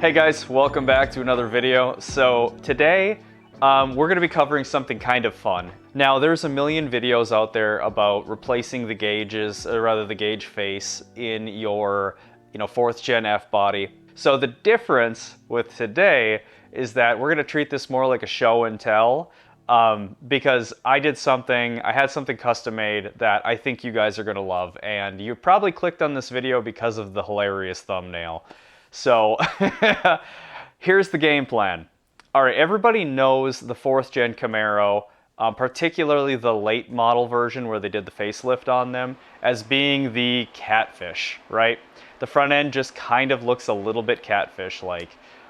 Hey guys, welcome back to another video. So today we're going to be covering something kind of fun. Now there's a million videos out there about replacing the gauges, or rather the gauge face in your 4th gen F body. So the difference with today is that we're going to treat this more like a show and tell, because I had something custom made that I think you guys are going to love, and you probably clicked on this video because of the hilarious thumbnail. So here's the game plan. All right, everybody knows the 4th gen Camaro, particularly the late model version where they did the facelift on them, as being the Catfish, right? The front end just kind of looks a little bit Catfish-like.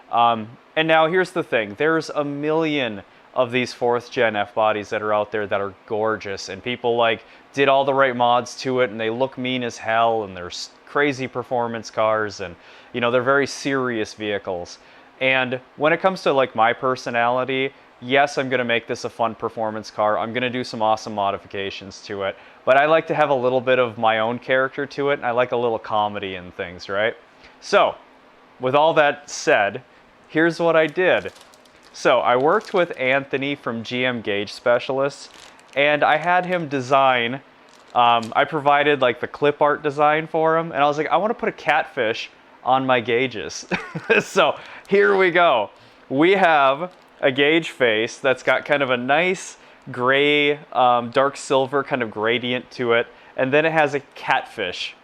And now here's the thing. There's a million of these 4th gen F bodies that are out there that are gorgeous, and people did all the right mods to it, and they look mean as hell, and they're crazy performance cars, and they're very serious vehicles. And when it comes to my personality, yes, I'm gonna make this a fun performance car. I'm gonna do some awesome modifications to it, but I like to have a little bit of my own character to it, and I like a little comedy and things, right? So with all that said, here's what I did. So I worked with Anthony from GM Gauge Specialists, and I had him design, I provided the clip art design for him, and I was like, I want to put a catfish on my gauges. So here we go. We have a gauge face that's got kind of a nice gray, dark silver kind of gradient to it, and then it has a catfish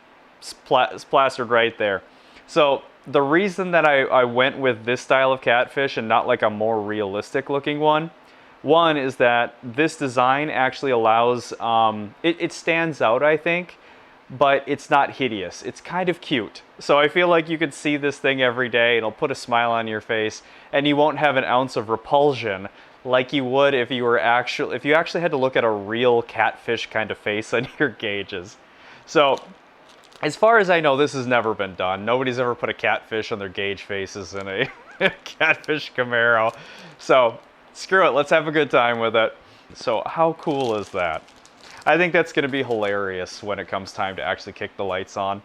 plastered right there. So the reason that I went with this style of catfish and not a more realistic looking one is that this design actually allows, it stands out, I think, but it's not hideous. It's kind of cute. So I feel like you could see this thing every day, it'll put a smile on your face, and you won't have an ounce of repulsion like you would if you actually had to look at a real catfish kind of face on your gauges. So as far as I know, this has never been done. Nobody's ever put a catfish on their gauge faces in a Catfish Camaro. So screw it, let's have a good time with it. So how cool is that? I think that's going to be hilarious when it comes time to actually kick the lights on.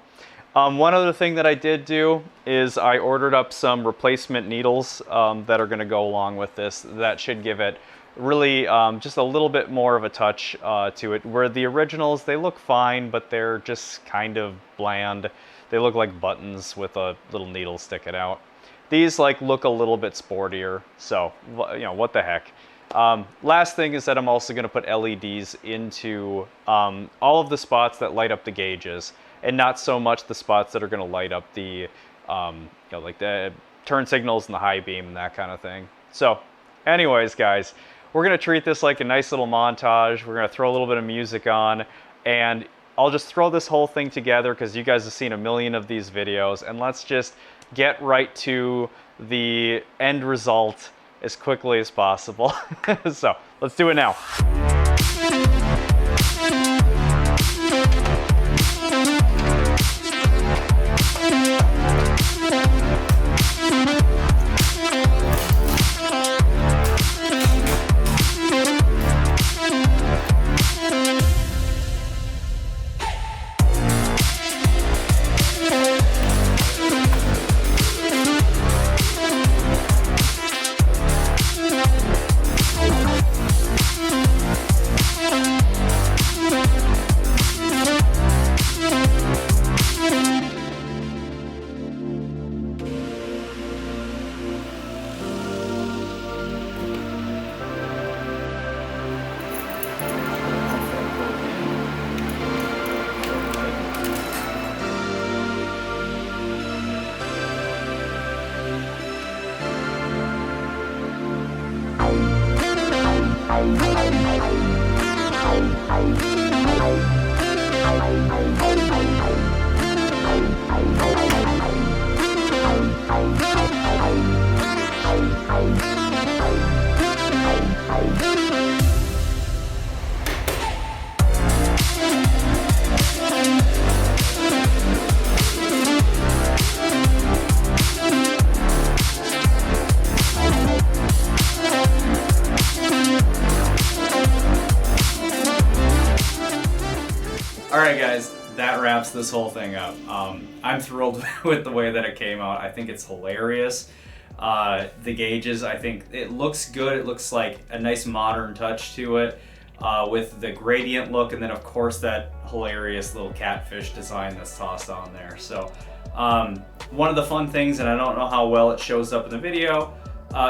One other thing that I did do is I ordered up some replacement needles that are going to go along with this. That should give it really just a little bit more of a touch to it, where the originals, they look fine, but they're just kind of bland. They look like buttons with a little needle sticking out. These look a little bit sportier, so what the heck. Last thing is that I'm also going to put LEDs into all of the spots that light up the gauges, and not so much the spots that are going to light up the the turn signals and the high beam and that kind of thing. So anyways, guys, we're going to treat this like a nice little montage. We're going to throw a little bit of music on, and I'll just throw this whole thing together because you guys have seen a million of these videos, and let's just get right to the end result as quickly as possible. So let's do it now. wraps this whole thing up. I'm thrilled with the way that it came out. I think it's hilarious. The gauges, I think it looks good. It looks like a nice modern touch to it, with the gradient look, and then of course that hilarious little catfish design that's tossed on there. So one of the fun things, and I don't know how well it shows up in the video,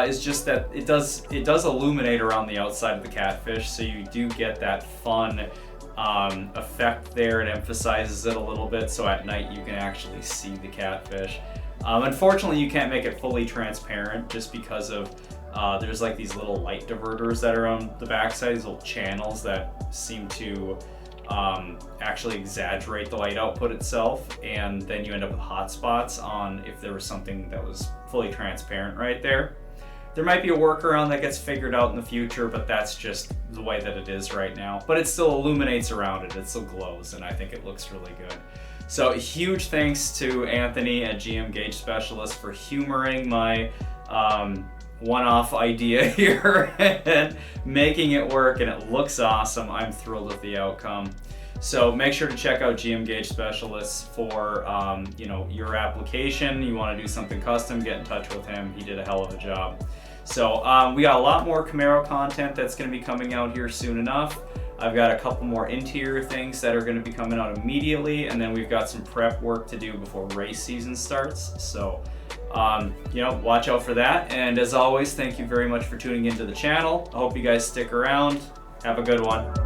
is just that it does illuminate around the outside of the catfish, so you do get that fun effect there. It emphasizes it a little bit, so at night you can actually see the catfish. Unfortunately, you can't make it fully transparent just because of there's like these little light diverters that are on the backside, these little channels that seem to actually exaggerate the light output itself, and then you end up with hot spots on if there was something that was fully transparent right there. There might be a workaround that gets figured out in the future, but that's just the way that it is right now. But it still illuminates around it, it still glows, and I think it looks really good. So huge thanks to Anthony at GM Gauge Specialist for humoring my one-off idea here and making it work, and it looks awesome. I'm thrilled with the outcome. So make sure to check out GM Gauge Specialists for you know, your application. You want to do something custom, get in touch with him. He did a hell of a job. So we got a lot more Camaro content that's going to be coming out here soon enough. I've got a couple more interior things that are going to be coming out immediately, and then we've got some prep work to do before race season starts. So you know, watch out for that. And as always, thank you very much for tuning into the channel. I hope you guys stick around. Have a good one.